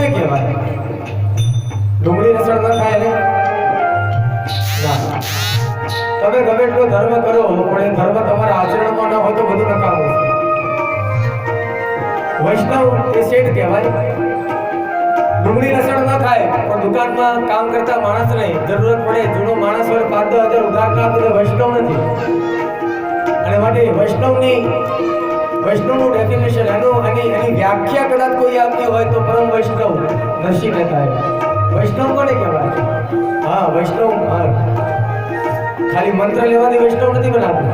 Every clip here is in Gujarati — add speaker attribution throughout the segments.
Speaker 1: કોને કહેવાય? ડુંગળી રસણ ન ખાય ને ના, તમે ગમે એટલો ધર્મ કરો પણ એ ધર્મ તમારા આચરણમાં ન હોય તો બધું નકામું છે. વૈષ્ણવ એ શેઠ કહેવાય. ડુંગળી લસણ ન ખાય પણ દુકાનમાં કામ કરતા માણસ નહીં, જરૂરત પડે જૂનો માણસ હોય 5-10 હજાર ઉધાર ના આપે તો વૈષ્ણવ નથી. અને માટે વૈષ્ણવનું ડેફિનેશન એની વ્યાખ્યા કદાચ કોઈ આપી હોય તો પરમ વૈષ્ણવ નરસિંહ મહેતા. વૈષ્ણવ કોને કહેવાય? હા, વૈષ્ણવ ખાલી મંત્ર લેવાથી વૈષ્ણવ નથી બનાવતું.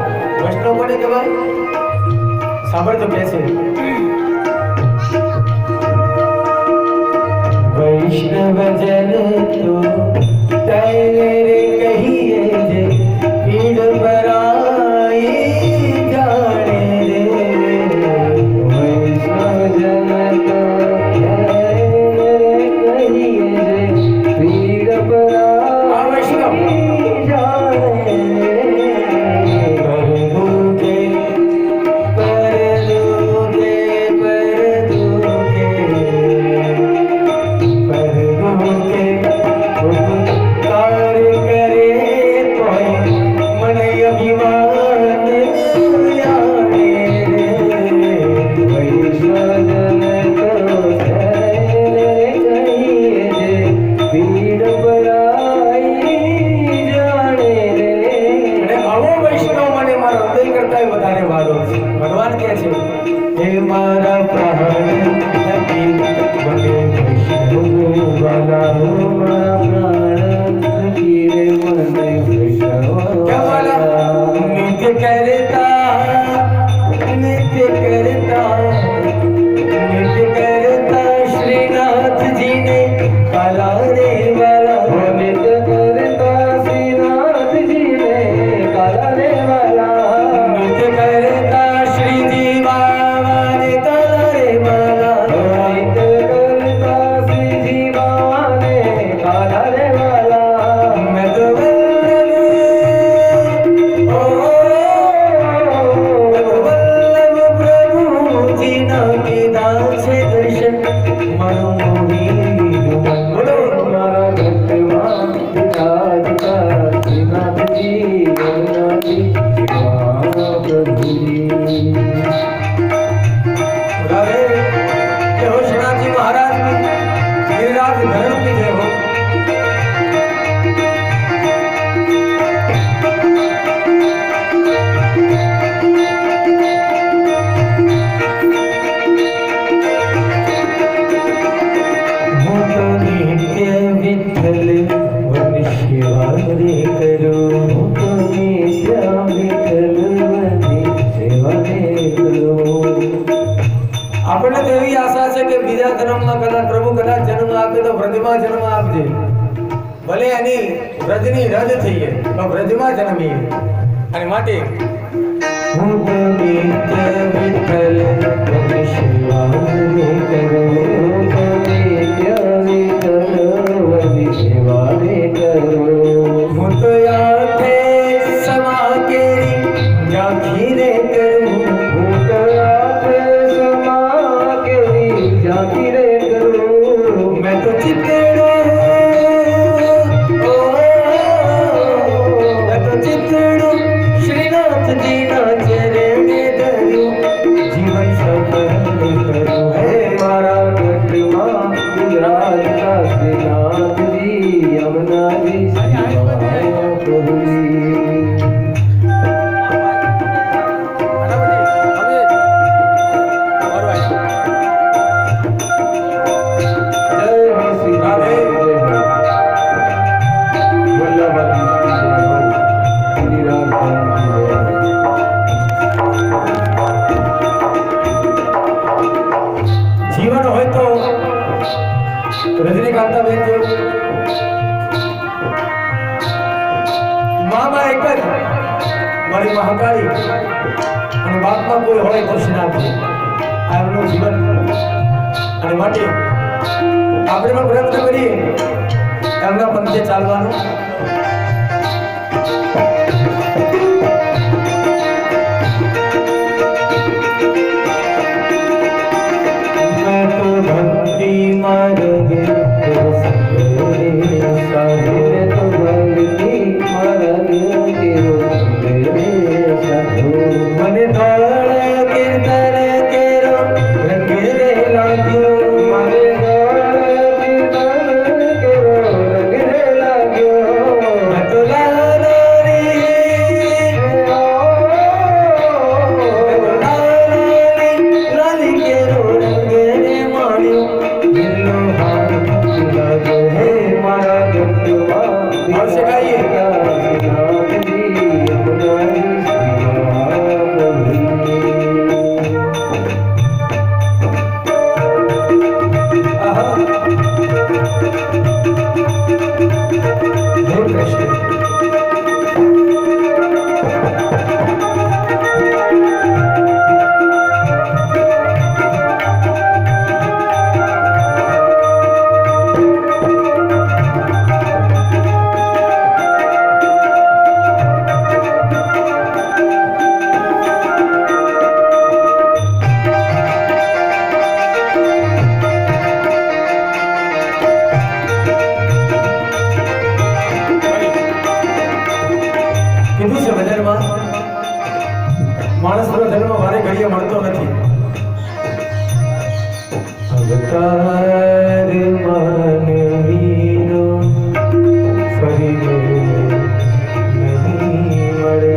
Speaker 1: વૈષ્ણવ કોને કહેવાય? સાંભળજો કે છે वैष्णव जन तो तेरे कहिए जे पीड़ बराई जाने रे। वैष्णव जन तो तेरे कहिए जे पीड़ बराई जाने रे। कर दूंगे भगवान क्या है? हे मारा प्राण लगी बने वैष्णव वाला हो, मारा प्राण लगी रे मने वैष्णव क्या वाला। नित्य करता श्रीनाथ जी ने काला रे वाला। नित्य करता श्रीनाथ जी ने काला रे वाला। नित्य करता આપણને તો એવી આશા છે કે બીજા જન્મમાં કદાચ પ્રભુ કદાચ જન્મ આપે તો વ્રજમાં જન્મ આપજે. ભલે એની વ્રજની રદ થઈએ તો વ્રજમાં જન્મીએ. અને માટે હું તો નિત્ય વિઠ્ઠલ ભક્તિ સેવાને કરું. હું તો નિત્ય વિઠ્ઠલ ભક્તિ સેવાને કરું. હું તો આંખે સમા કેરી જાખી રે કરું. હું તો આંખે जाती रे करूं. मैं तो चितड़ो मैं तो चितड़ो श्रीनाथ जी ना चरण धरूं. जीवन सफल करूं. हे मारा गढ़ गुजरात का श्रीनाथ जी यमुना जी प्रभु जी. जीवन हो तो रजनीकांता बेन जो मामा एक ज मारी महाकाली અને બાપમાં કોઈ હોય તો શ્રીનાથજી આ એમનું જીવન. અને માટે આપણે પણ પ્રયત્ન કરીએ એમના પંથે ચાલવાનું. मैं तो भक्ति मार्ग માણસનો જન્મ વારે ઘડીએ મળતો નથી. અવતાર માનવીનો ફરીને નહીં મળે.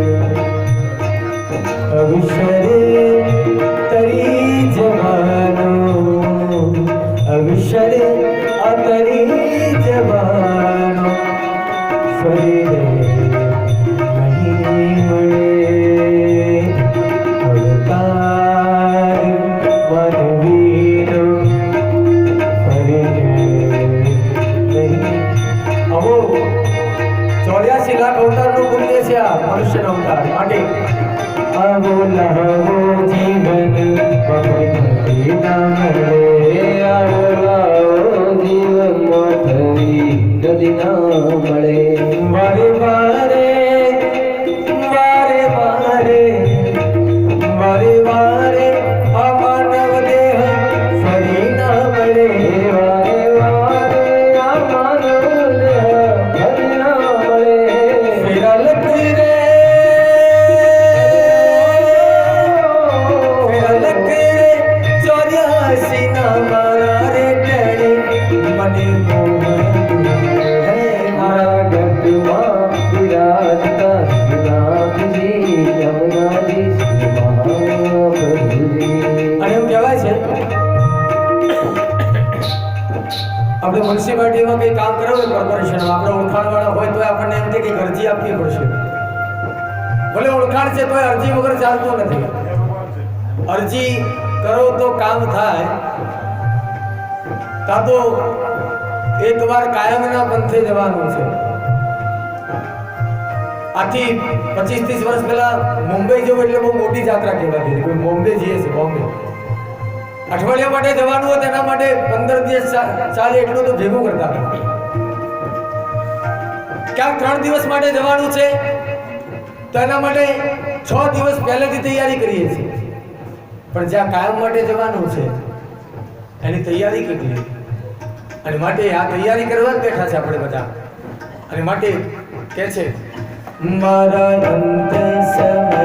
Speaker 1: અવસર તરી જવાનો, અવસર તરી જવાનો ફરીને નહીં મળે. અવતાર માનવીનો ફરીને નહીં. આવો 84 લાખ અવતારનું પુણ્ય છે આ મનુષ્યનો અવતાર. માટે આવો લહવો જીવન પગથી ના મળે. આવો લાવો જીવન મોથરી નદી ના મળે. વારે વારે વારે વારે વારે વારે આ માનવ દેહ ફરી ના મળે. વારે વારે આ માનવ દેહ ફરી ના મળે. ફેરા લખી રે ફેરા લખી રે 84 ના મારા રે ટણી મને મોહ હે મારા ગઢમાં વિરાજતા વિરાજજી યમુનાજી શ્રી મહાપ્રભુજી. અને એવું કહેવાય છે આપણે મ્યુનિસિપાલિટીમાં કંઈ કામ કરાવે કોર્પોરેશન આપણે ઓળખાણવાળા હોય તો આપણને એમ કે કંઈક અરજી આપવી પડશે. ભલે ઓળખાણ છે તોય અરજી વગર ચાલતું નથી. અરજી કરો તો કામ થાય. કાં તો એકવાર કાયમના પંથે જવાનું છે. આથી 25-30 વર્ષ પહેલા મુંબઈ જવું એટલે બહુ મોટી જાત્રા કહેવાતી હતી. કોઈ બોમ્બે જઈએ છે બોમ્બે અઠવાડિયા માટે જવાનું હોય તેના માટે 15 દિવસ ચાલે એટલું તો ભેગું કરતા હતા. ક્યાંક 3 દિવસ માટે જવાનું છે તો એના માટે 6 દિવસ પહેલેથી તૈયારી કરીએ છીએ. પણ જ્યાં કાયમ માટે જવાનું છે એની તૈયારી કેટલી. અને માટે આ તૈયારી કરવા જ બેઠા છે આપણે બધા. અને માટે કે છે મારા અંત સમય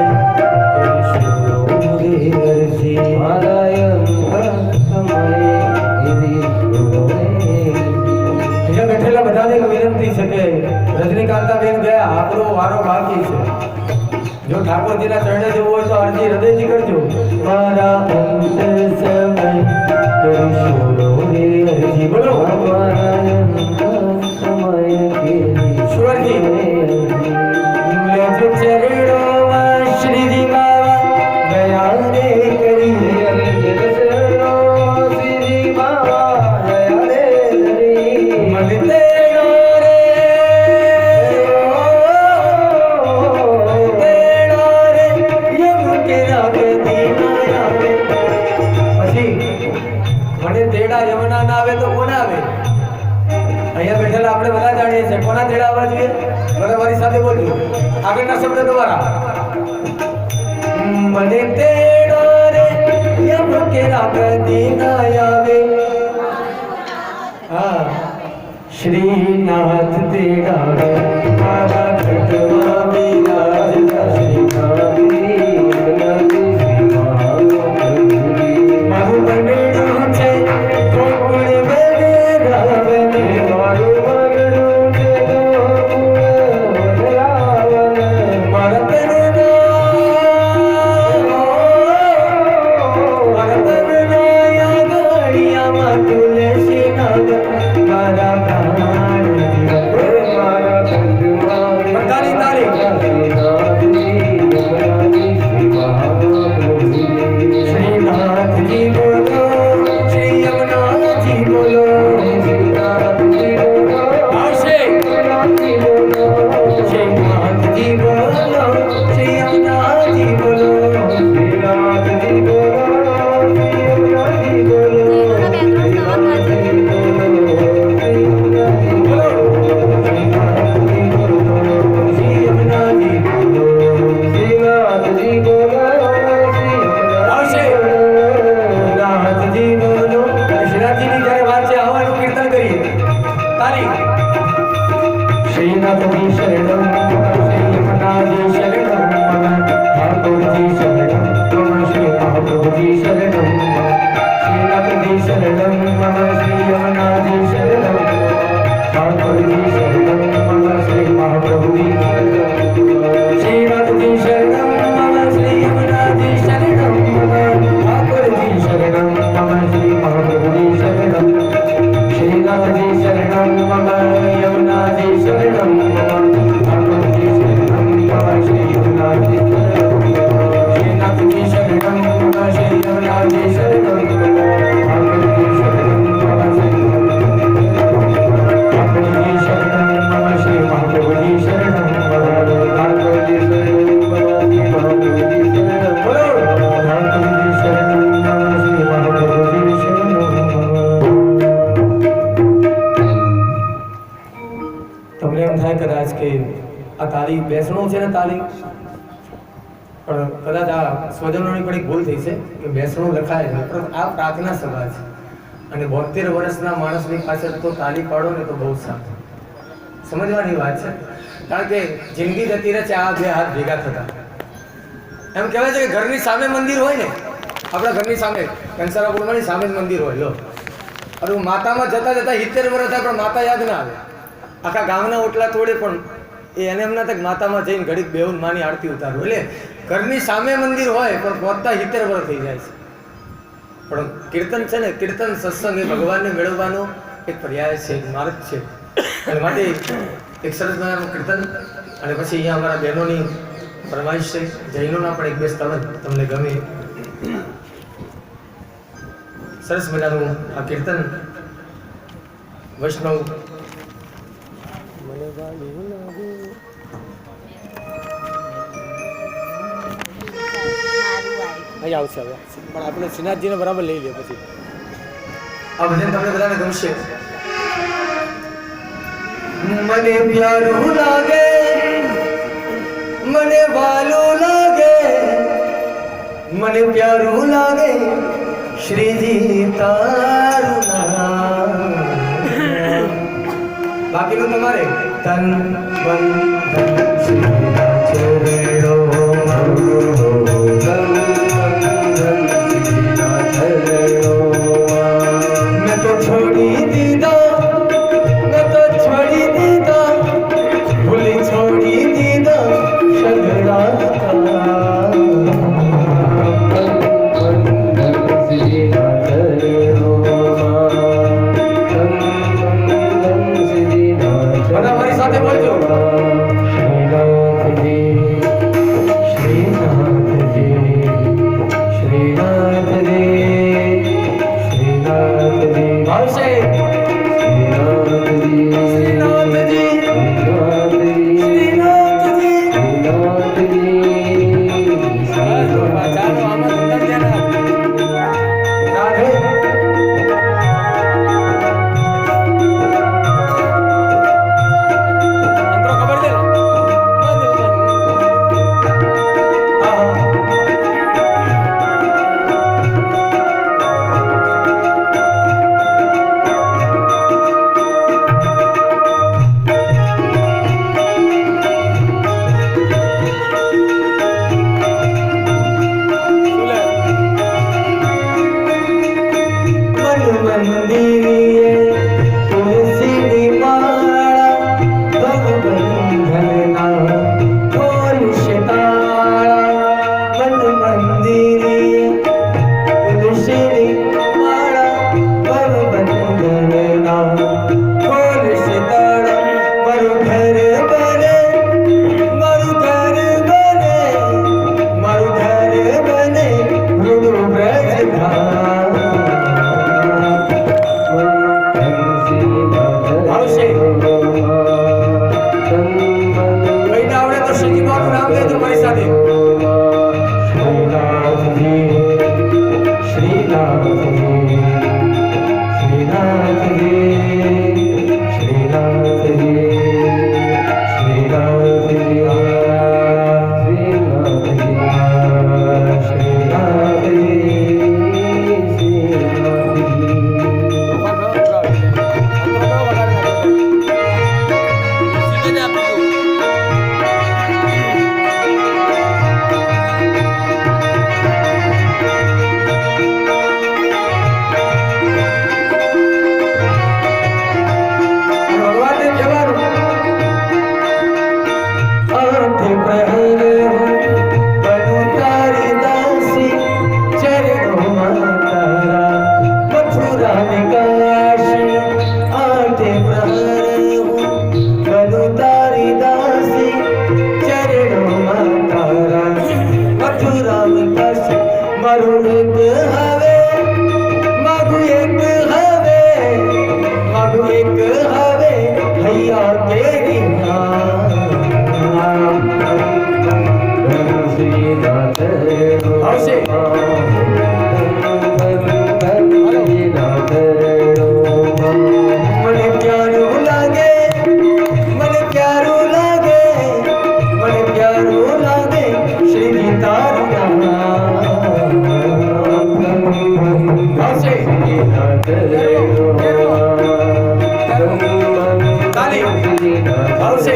Speaker 1: બેઠેલા બધાને વિનંતી છે કે રજનીકાંતા બેન ગયા, આપણો વારો બાકી છે. જો ઠાકોરજીના ચરણે જવું હોય તો અરજી હૃદયથી કરજો. મારા અંત સમય અરજી બોલો. ઈશ્વરજી ચરણોમાં શ્રીજી બાવા દયા રે કરી. શ્રીજી બાવા દયા રે કરી. મન તેડો રે તેડો રે યમ કે રાગતી ના આવે. પછી મને તેડા યમના ના આવે તો કોણ આવે? અહીંયા બેઠેલા આપણે બધા જાણીએ છીએ. કોના તેડા આવવા જોઈએ? બધા મારી સાથે બોલજો. આગળના શબ્દ તમારા. મને તેડો રે યમ કે રાગતી ના આવે. હા શ્રીનાથ તેડા રે મારા ઘટમાં બિરાજતા શ્રીનાથ મારું બનેલું છે કોણ બને રાવણ. મારું બનેલું છે મારા પ્રાણ તાળી બેસણું છે ને તાળી પણ કદાચ આ સ્વજનોની પણ એક ભૂલ થઈ છે કે બેસણું લખાય છે પણ આ પ્રાર્થના સભા છે અને 72 વર્ષના માણસની પાસે તો તાળી પાડો ને તો બહુ સારું સમજવાની વાત છે કારણ કે જિંદગી જતી રહે છે આ બે હાથ ભેગા થતા એમ કહેવાય છે કે ઘરની સામે મંદિર હોય ને આપણા ઘરની સામે કંસારા કુળમાંની સામે જ મંદિર હોય લો અરે માતામાં જતા જતા 70 વર્ષ થાય પણ માતા યાદ ના આવે આખા ગામના ઓટલા તોડે પણ એ એને એમ ના થાય માતામાં જઈને ઘડીક બેહુન માની આરતી ઉતારો એટલે ઘરની સામે મંદિર હોય પણ પહોંચતા 70 વર્ષ થઈ જાય છે પણ કીર્તન છે ને કીર્તન સત્સંગ એ ભગવાનને મેળવવાનો એક પર્યાય છે એક માર્ગ છે અને માટે એક સરસ મજાનું કીર્તન અને પછી અહીંયા અમારા બહેનોની ફરમાઈશ છે જૈનોના પણ એક બે સ્થળ તમને ગમે સરસ મજાનું આ કીર્તન વૈષ્ણવ અહીં આવશે હવે પણ આપણે શ્રીનાથજીને બરાબર લઈ લે પછી આ ભજન તમને બધાને ગમશે મને પ્યારું લાગે મને વાલું લાગે મને પ્યારું લાગે શ્રીજી તારું નામ બાકીનું તમારે તન મન ધન શ્રીના ચરણોમાં मैं तो छोड़ी दीदा भूली छोड़ी दीदा शगरा બધા મારી સાથે બોલજો તાલી આવશે.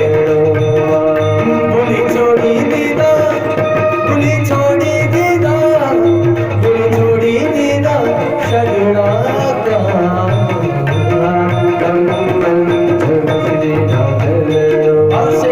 Speaker 1: ભૂલી છોડી દીધા, ભૂલી છોડી દીધા, ભૂલી છોડી દીધા સગડા આવશે.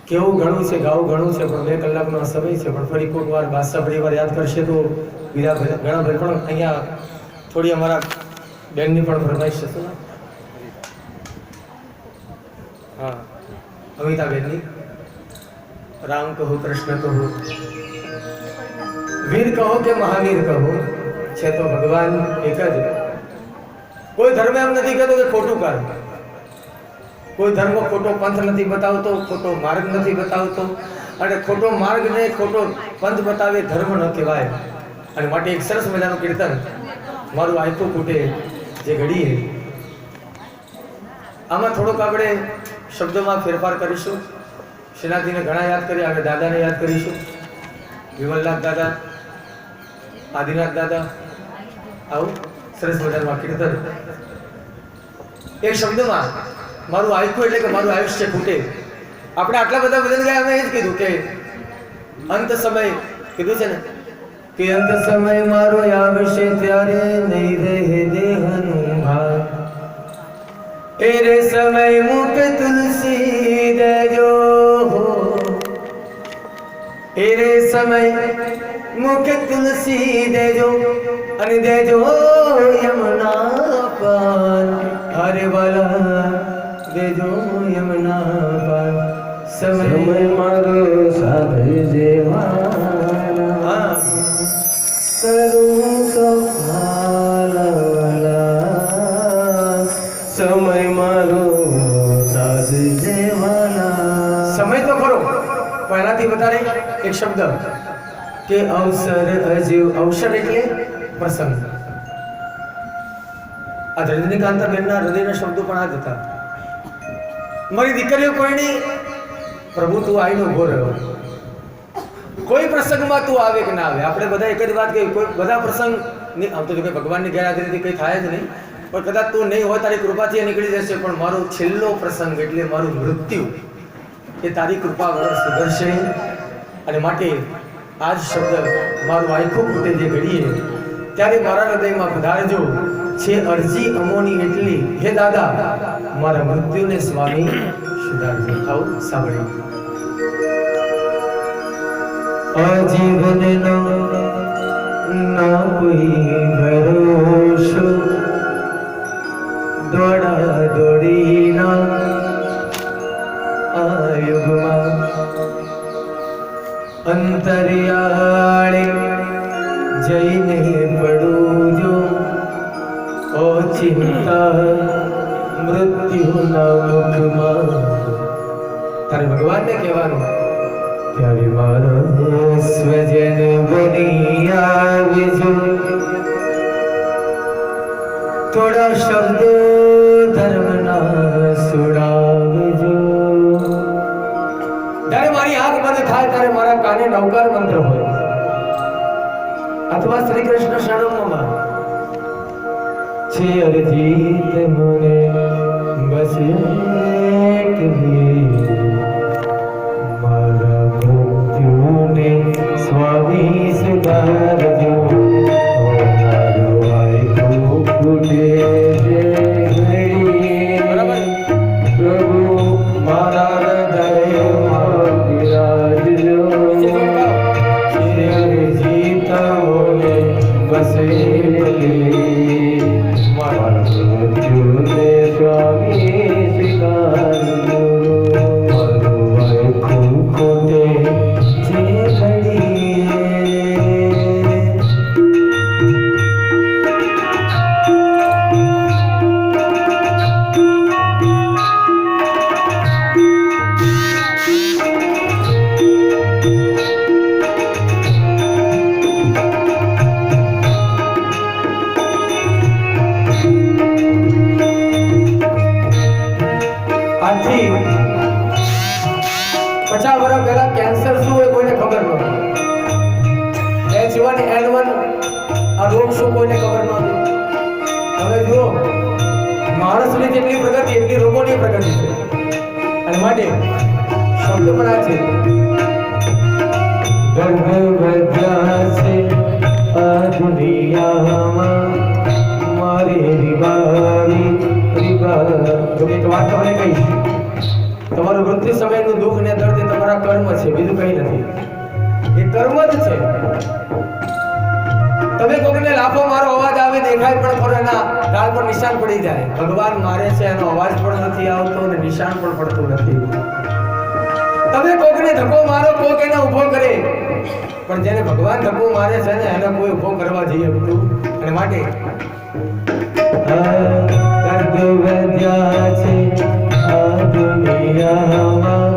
Speaker 1: કેવું ઘણું છે, ગાવું ઘણું છે, પણ 2 કલાકનો સમય છે. પણ ફરી કોઈક વાર બાદશાહ પરિવાર યાદ કરશે તો બીજા ઘણા ભાઈ પણ અહીંયા થોડી અમારા બેનની પણ ફરમાઈશ છે. હા, અમિતાબેનની રામ કહો, કૃષ્ણ કહો, વીર કહો કે મહાવીર કહો, છે તો ભગવાન એક જ. કોઈ ધર્મ એમ નથી કહેતો કે ખોટું કર, કોઈ ધર્મ ખોટો પંથ નથી બતાવતો, ખોટો માર્ગ નથી બતાવતો, અને ખોટો માર્ગ ને ખોટો પંથ બતાવે ધર્મ ન કહેવાય. અને માટે એક સરસ મજાનું કીર્તન મારું આયકું કૂટે જે ઘડીએ, આમાં થોડોક આપણે શબ્દોમાં ફેરફાર કરીશું. શ્રીનાથજીને ઘણા યાદ કરીએ, આપણે દાદાને યાદ કરીશું, વિમલનાથ દાદા, આદિનાથ દાદા. આવું સરસ મજાનું કીર્તન એક શબ્દમાં મારું આયકું એટલે કે મારું આયુષ્ય ખૂટે. આપણે આટલા બધા ભજન ગયા, અમે એ જ કીધું કે અંત સમય કીધું છે ને કે અંત સમય મારો આવશે ત્યારે નહીં રહે દેહનું ભાન. એ રે સમય મુક તુલસી દેજો, એ રે સમય મુક તુલસી દેજો, અને દેજો યમુના પાર. હરે વાલા દેજો યમુના પાર. સમય મારો સાધ જેવા કરું તો ભાલા. સમય મારો સાધ જેવાના. સમય તો ખરો, પણ એનાથી વધારે એક શબ્દ કે અવસર અજીવ. અવસર એટલે પ્રસંગ. આ રજનીકાંતબેનના હૃદયના શબ્દો પણ આ જ હતા. મારી દીકરીઓ કોઈની પ્રભુ તું આવીને ઉભો રહ્યો. કોઈ પ્રસંગમાં તું આવે કે ના આવે, આપણે બધા એક જ વાત કહી, કોઈ બધા પ્રસંગ આમ તો જો ભગવાનની ગેરહાજરીથી કંઈ થાય જ નહીં, પણ કદાચ તું નહીં હોય તારી કૃપાથી નીકળી જશે, પણ મારો છેલ્લો પ્રસંગ એટલે મારું મૃત્યુ એ તારી કૃપા વગર સુધરશે. અને માટે આ જ શબ્દ મારું આયખું ફૂટે જે ઘડીએ ત્યારે મારા હૃદયમાં પધારજો. છે અરજી અમોની એટલી, હે દાદા મારા મૃત્યુને સ્વામી સુધારજો. આવું સાંભળ્યું. આજીવનનો ના કોઈ ભરોસો, દોડા દોડીના આ યુગમાં અંતરિયાળે જઈને પડું જો. ઓ ચિંતા મૃત્યુના મુખમાં. તારે ભગવાનને કહેવાનું ત્યારે મારો સ્વજન બની આવજો. થોડા શબ્દો ધર્મના સુડાવજો. જ્યારે મારી આંખ બંધ થાય ત્યારે મારા કાને નવકાર મંત્ર હોય, અથવા શ્રી કૃષ્ણ શરણોમાં છે અરજી તમને બસ એક મારા મૃત્યુને સ્વામી સુધારજો. મારો આયકો ફૂટે જે ઘડી શું કોઈને ખબર નહોતી. હવે જુઓ, માણસની જેટલી પ્રગતિ એટલી રોગોની પ્રગતિ છે. અને માટે શબ્દ પણ આ છે, ગર્ભ વધ્યા છે આ દુનિયામાં મારે રીબાવી જો એક વાત તમને કહીશ, તમારું મૃત્યુ સમયનું દુઃખ ને દર્દ એ તમારા કર્મ છે, બીજું કંઈ નથી. એ કર્મ જ છે. તમે કોઈને લાફો મારો, અવાજ આવે દેખાય પણ ખરો, એના ગાળ પર નિશાન પડી જાય. ભગવાન મારે છે, એનો અવાજ પણ નથી આવતો અને નિશાન પણ પડતું નથી. તમે કોઈને ધક્કો મારો, કોક એને ઊભો કરે, પણ જેને ભગવાન ધક્કો મારે છે ને એને કોઈ ઊભો કરવા જઈએ બધું. અને માટે વધ્યા છે આ દુનિયામાં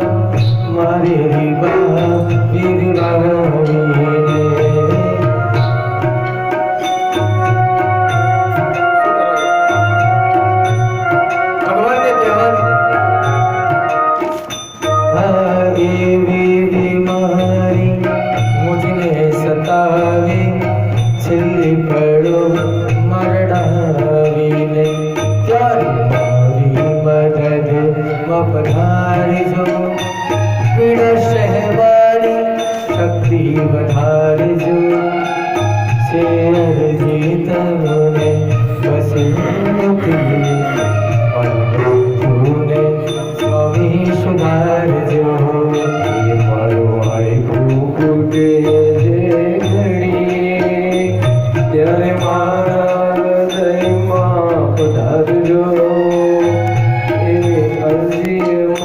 Speaker 1: મારી રીબા